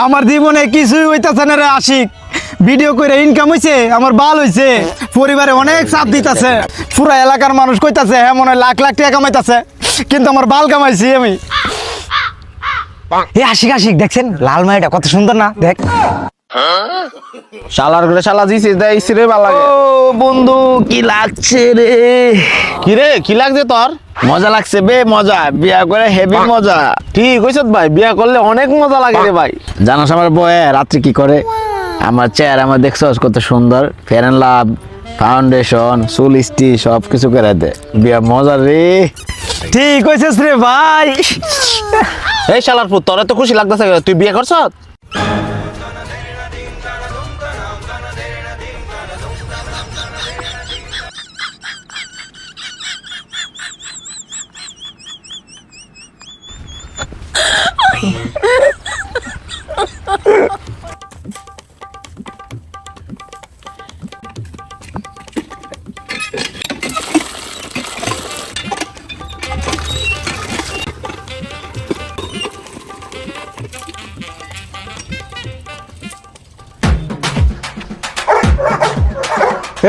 আমার জীবনে কিছুই হইতাছে না রে আশিক। ভিডিও করে ইনকাম হইছে, আমার বাল হইছে, পরিবারে অনেক চাপ দিতেছে, পুরা এলাকার মানুষ কইতাছে হ্যাঁ মনে হয় লাখ লাখ টাকা কামাইতাছে, কিন্তু আমার বাল কামাইছি আমি। এ আশিক আশিক দেখছেন লাল মাইটা কত সুন্দর না? দেখ শালার করে শালা দিছিস দেইছি রে ভালো লাগে। ও বন্ধু কি লাগছে রে? কি রে কি লাগছে তোর? মজা লাগছে বে, মজা বিয়া করে হেভি মজা। ঠিক কইছ ভাই, বিয়া করলে অনেক মজা লাগে রে ভাই। জানাস আমার বয়ে রাত্রি কি করে? আমার চেহারা আমার দেখছস কত সুন্দর, ফেয়ার এন্ড লাভ, ফাউন্ডেশন, চুল স্টি সব কিছু করে দে। বিয়া মজা রে। ঠিক কইছিস রে ভাই। এই শালার পুত, তোরে তো খুশি লাগতেছে, তুই বিয়ে করছ?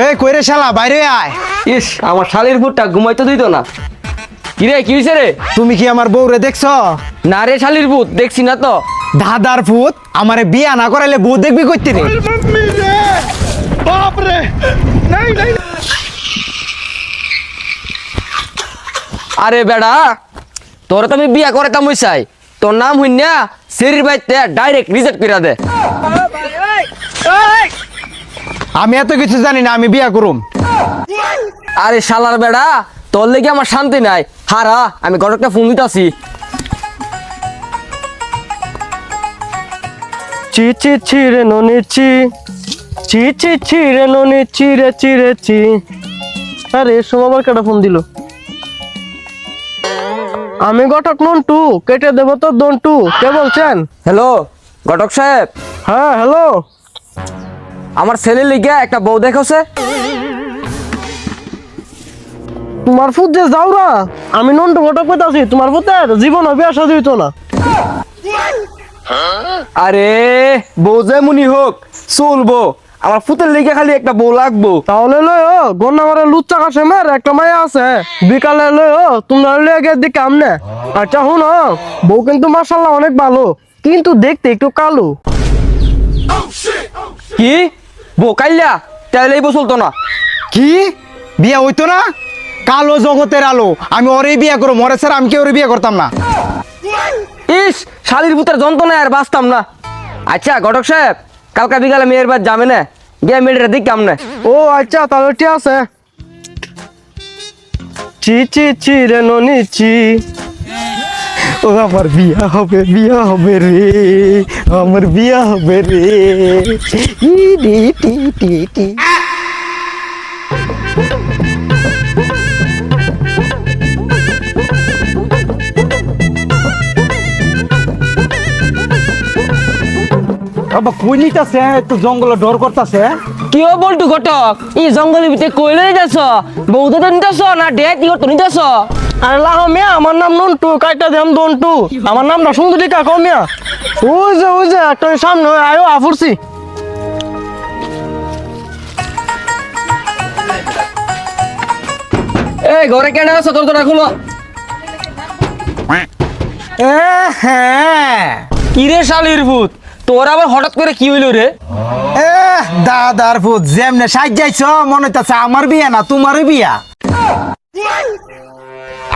এই কইরে শালা বাইরে আয়। ইস আমার শালির ফুটটা ঘুমাইতে দিত না। কিরে কি হইছে রে? তুমি কি আমার বউরে দেখছো? না রে শালির ভূত দেখছি না তো। দাদার ভূত আমারে বিয়া না করাইলে বউ দেখবি কইতে রে। আরে বেড়া, তোরে তো আমি বিয়া করে তাম চাই, তোর নাম হইন না সেরির বাইতে ডাইরেক্ট রিজেক্ট করে দে। আমি এত কিছু জানি না, আমি বিয়া করুম। আরে শালার বেড়া, তোর লেগে আমার শান্তি নাই। হারা আমি ঘটকটা ফোন দিতাছি। চি চি চি রে ননি চি, চি চি চি রে ননি চি রে চি রে চি। আরে এসব আবার কেটা ফোন দিল? আমি ঘটক নন্টু, কেটে দেবো তো দন্টু। কে বলছেন? হ্যালো ঘটক সাহেব। হ্যাঁ হ্যালো, আমার ছেলের লিগে একটা বউ দেখছে। তোমার ফুট যে যাও না, আমি নন্টু ঘটক পেতাছি, তোমার ফুটের জীবন বিয়া শাদী হইতো না। আরে বউ যেমনি হোক চলবো, আমার ফুটের লিগে খালি একটা বউ লাগবো। তাহলে লই ও গন্নামারে লুচ্চা কাশেমের একটা মায়া আছে, বিকালে লই ও তোমরা লেগে দিকে আমনে। আচ্ছা শুনো, বউ কিন্তু মাশাআল্লাহ অনেক ভালো, কিন্তু দেখতে একটু কালো। কি বউ কাইলা? তাইলে এই বউ চলতো না। কি বিয়া হইতো না? কালো জগতের আলো, আমি ওরে বিয়া করব, মরে স্যার আমি কি ওরে বিয়া করতাম না? ইস শালির ভূতের যন্ত্রণায় আর বাঁচতাম না। আচ্ছা ঘটক সাহেব, কালকা বিকালে মেয়ের বাদ যাবে না, গিয়ে মেয়েটা দিক কেমনে? ও আচ্ছা তাহলে ঠিক আছে। চি চি চি রে ননি চি। ও আমার বিয়া হবে, বিয়া হবে রে, আমার বিয়া হবে রে। ই টি টি টি টি। বাবা কই নিতাছে, তো জঙ্গলে ডর করতাছে। কি ও বলটু ঘটক, এই জঙ্গলের ভিতরে কইলে যাচ্ছ? বৌদ্ধ তো নিতেছ না ডেট ইও তো নিতেছ? আরে লাহ মিয়া, আমার নাম নন্টু, কাইটা দেম দন্টু। আমার নামটা সুন্দরী কাকো মিয়া। ওই যে একটা সামনে আয়ো আফুরছি। এই ঘরে কেন আছো? তোর তোরা খুলো। হ্যাঁ কি রে শালির ভূত, তোর আবার হঠাৎ করে কি হইলো রে? দাদার ভূত যেমনে সাজ যাইছ, মনে হইতাছে আমার বিয়া না তোমারই বিয়া।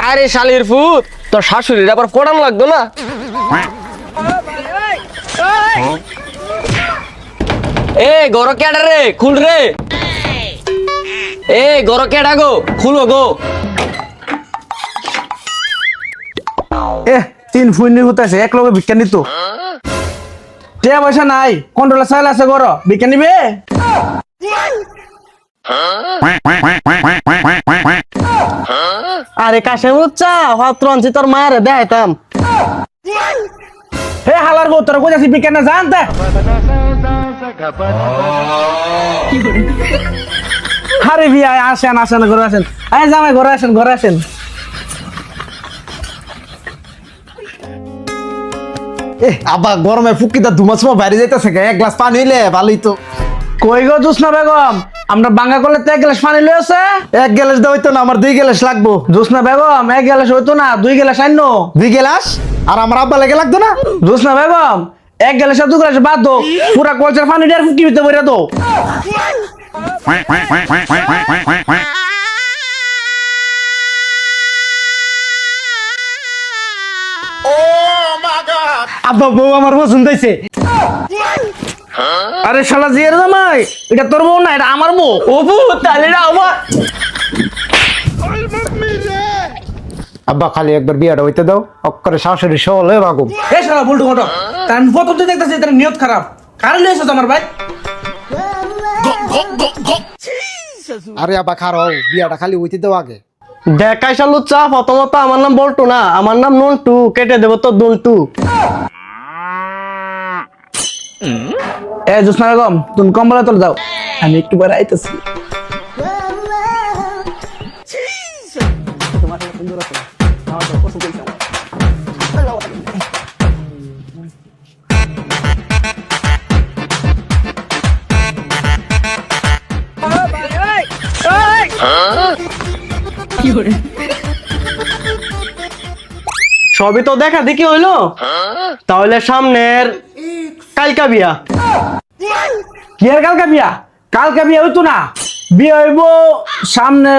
আরে শালির ভূত, তোর শাশুড়ির আবার পড়ান লাগতো না? এ গরো কেডা রে, খুল রে। এ গরো কেডা গো, খুলো গো। তিন ফুইনি হতেছে, এক লগে ভিক্ষা নিত। টিয়া পয়সা নাই, কন্ট্রোলার চাইল আছে গর, ভিক্ষা নিবে। আরে কাশে বুচ্চা পাত্র আনছি তোর মায়ের দেখাইতাম। হে হালার বউ, তোরা কই যাচ্ছিস ভিক্ষা না জানতে? আরে বিয়া আসেন আসেন, ঘরে আসেন। আরে জামাই ঘরে আসেন, ঘরে আসেন। আব্বা গরমে ফুকিটা ধুমাস বাইরে যাইতেছে এক গ্লাস পানি হইলে ভালোই তো। কই গো জোসনা বেগম, আমরা বাঙ্গা করলে তো 1 গ্লাস পানি লইছে। 1 গ্লাস দেওয়া হইতো না, আমার 2 গ্লাস লাগবো। জোসনা বেগম 1 গ্লাস হইতো না, 2 গ্লাস আইনো। 2 গ্লাস? আর আমার আব্বা লাগে লাগতো না? জোসনা বেগম 1 গ্লাস আর 2 গ্লাস বাদ দো, পুরা কলচার পানি দিয়ে ফুকি ভিতরে ভরে দাও। আব্বা বউ আমার পছন্দ হয়েছে। আরে শালা জিয়ার জামাই, এটা তোর বউ না, এটা আমার বউ। ও বউ, তাহলে এটা আমার। আব্বা খালি একবার বিয়াটা হইতে দাও, অক্করে শাশুড়ি সহলে বাগুম। এ শালা বলটু ঘটক, তার প্রথম তো দেখতেছি তার নিয়ত খারাপ। কার লইছো তোমার ভাই? আরে আব্বা খারাও, বিয়াটা খালি হইতে দাও আগে। দেখাই শালুচ্চা, প্রথমত আমার নাম বল্টু না, আমার নাম নন্টু, কেটে দেবো তো দন্টু। এ জোসনা বেগম, তুমি কম্বলে তোলে যাও, আমি একটু পরে আইতেছি। সবই তো দেখা দেখি হইলো, তাহলে সামনের কালকা বিয়া। কি আর কালকে বিয়া? কালকে বিয়া হইতো না, বিয়ে হইব সামনে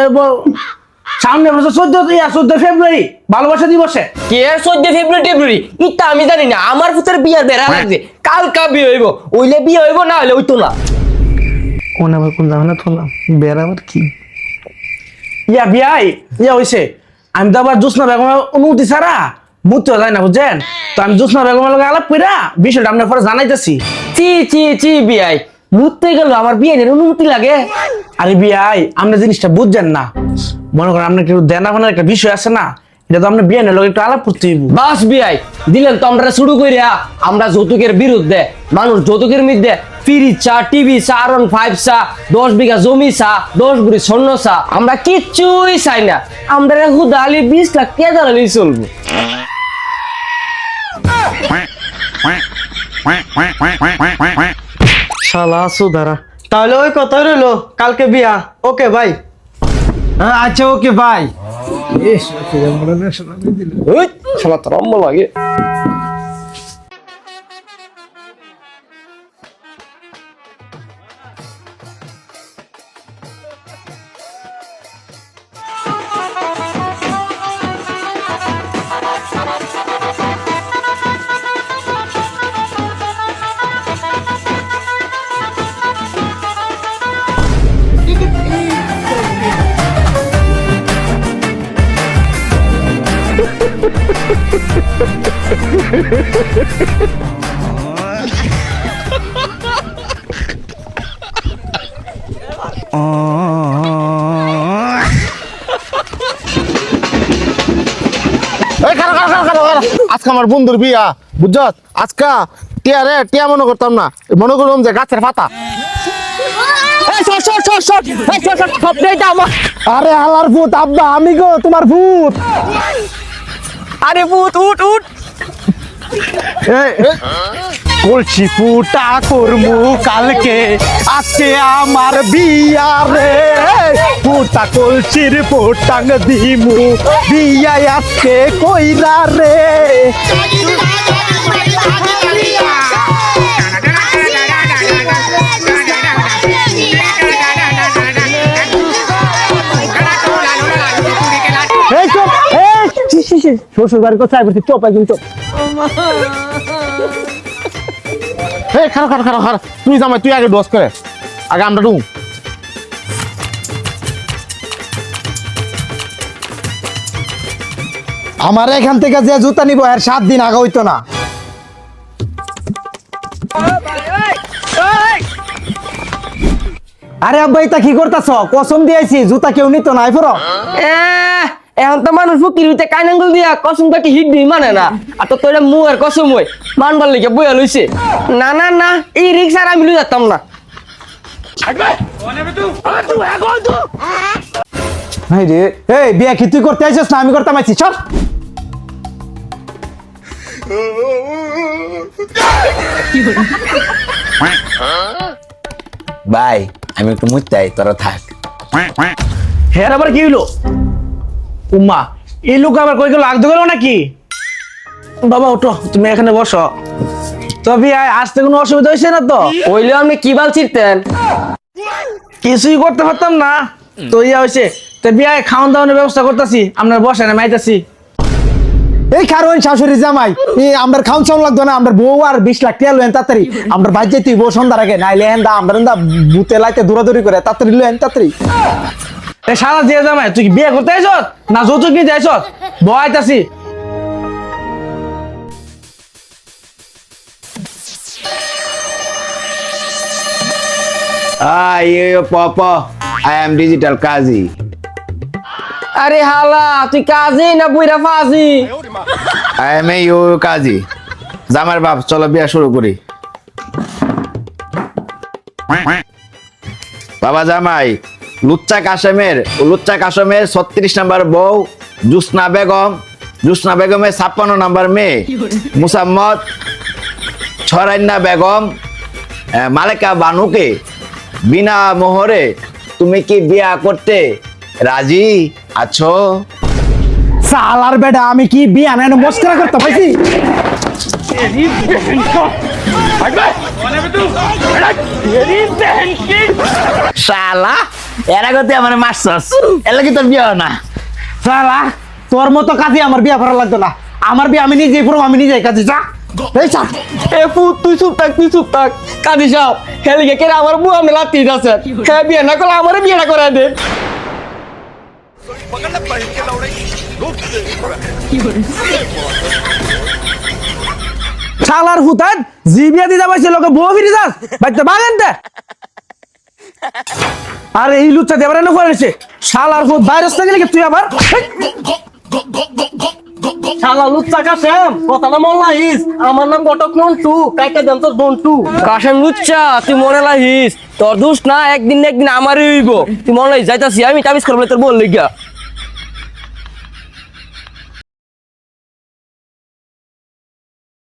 সামনে বছর 14 ফেব্রুয়ারি, ভালোবাসা দিবসে। কে 14 ফেব্রুয়ারি ইটা আমি জানি না, আমার পুতের বিয়ার বেড়া লাগছে, কালকা বিয়ে হইব, ওইলে বিয়ে হইব, না হলে হইতো না। কোন আবার কোন জানা থলাম বেড়াবার কি ইয়া বিয়াই ইয়া হইছে। আমি তো আবার জোসনা বেগমের অনুমতি ছাড়া মুতে যায় না, বুঝছেন? তো আমি জোসনা বেগমের লগে আলাপ কইরা বিষয়টা আপনার পরে জানাইতেছি। চি বিয়াই মুততে গেল, আমার বিয়ের অনুমতি লাগে? আরে বিয়াই, আপনি জিনিসটা বুঝছেন না। মনে করেন আপনার কেউ দেনা ফানার একটা বিষয় আছে না, এটা তো আপনি বিয়ে লগে একটু আলাপ করতে হইব। বাস বিয়াই দিলেন তো আমরা শুরু কইরা, আমরা যৌতুকের বিরুদ্ধে। মানুষ যৌতুকের মধ্যে ফ্রিজ চা, টিভি চা, আরন 5 চা, 10 বিঘা জমি চা, 10 বুড়ি স্বর্ণ চা, আমরা কিচ্ছুই চাই না। আমরা হুদা আলি 20 লাখ কেদার আলি চলবো। শালা সুধারা, তাহলে ওই কথাই রইলো, কালকে বিয়া। ওকে ভাই। হ্যাঁ আচ্ছা ওকে ভাই। ওই শালা তোর আম্মা লাগে। আজকে আমার বন্ধুর বিয়া, বুঝছ? আজকা টিয়া মনে করতাম না, মনে করলাম যে গাছের পাতা। আরে আলার ভূত আব্বা, আমি গো তোমার ভূত। আরে ভূত উঠ উঠ। কলসি ফুটা করমু কালকে, আজকে আমার বিয়া রে। ফুটা কলসির ফোটাং দিমু, বিয়া আজকে কইরা রে। এই চুপ, শ্বশুর বাড়ির কোথায় বলছি? চুপ একদম চুপ। খারাপ তুই জামাই, তুই আগে ডস করে, আগে আমরা ডুম। আমার এখান থেকে যে জুতা নিব এর 7 দিন আগে হইতো না। আরে আব্বা এটা কি করতেছ? কসম দিয়েছি জুতা কেউ নিত না। আইফরো এখন তো মানুষ ফুকির হইতে কাইনাঙ্গুল দিয়া কসম কাটি হিট দিই মানে না। আর তো তোরা মু আর কসম হই মানবার লিখে বইয়া লইছে। না না না, এই রিক্সার আমি লই যেতাম না। ভাই রে, এই বিয়া কি তুই করতে আইছিস না আমি করতে আইছি? চল। ভাই আমি একটু মুইতাই তোরা থাক। হ্যাঁ আবার কি হইলো? উম্মা এই লোক আবার কই গেল, আগতে গেল নাকি? বাবা ওঠো, তুমি এখানে বসো। তবে আসতে কোনো অসুবিধা হয়েছে না তো? ওইলে আপনি কি বাল ছিড়তেন? কিছুই করতে পারতাম না তো, ইয়া হয়েছে তো বিয়ায় খাওয়ান দাওয়ানোর ব্যবস্থা করতেছি, আপনার বসেন আমি আইতাছি। এই কারণ শাশুড়ি জামাই আমরা খাউন চাউন লাগতো না, আমরা বউ আর 20 লাখ টাকা লইন তাড়াতাড়ি, আমরা বাইর তুই বউ সন্ধ্যার আগে নাইলে হেন্দা আমরা ভূতে লাইতে দৌড়াদৌড়ি করে তাড়াতাড়ি লইন তাড়াতাড়ি। এ সারা দিয়ে জামাই তুই কি বিয়ে করতে আইছ না যৌতুক নিতে আইছ? বউ আইতাছি। I am digital কাজী। আরে হালা তুই কাজী না বুইরা ফাজি? I am a কাজী। জামার বাপ চলো বিয়া শুরু করি। বাবা জামাই, লুচ্চা কাশেমের 36 নম্বর বউ জুসনা বেগমের 56 নম্বর মেয়ে মুসাম্মদ ছরান্না বেগম মালেকা বানুকে বিনা মোহরে তুমি কি বিয়া করতে রাজি আছো? সালার বেটা আমি কি বিয়া না মস্করা করতে পাইছি? শালা এর আগতে আমার মারছস, এর লাগি তোর বিয়া না। সালা তোর মতো কাজে আমার বিয়া করা লাগতো না, আমার বিয়া আমি নিজেই পুরো, আমি নিজেই কাজে যা। এই চা এ ফুট তুই চুপ থাক কাজী সাহেব হেলিকে কেন আমার বউ আমি লাত্তি যাচ্ছে, হ্যাঁ বিয়ে না করলে আমার বিয়েটা করে দে। শালার হুতান জি বিয়া দিতে পারছে লোকে বউ ফিরে যাস বাইতে বাগেন দে। আরে এই লুচ্চা দেবার না করেছে শালার হুত ভাইরাস না গেলে কি তুই আবার শালা লুচ্চা কাশেম কথাটা মন লাহিস, আমার নাম ঘটক নন্টু, কাইটা দেন তোর বন্টু। কাশেম লুচ্চা তুই মনে লাহিস, তোর দোষ না একদিন না একদিন আমারই হইব। তুই মনে লাহিস যাইতাছি আমি তাবিজ করবো তোর বল লিগা।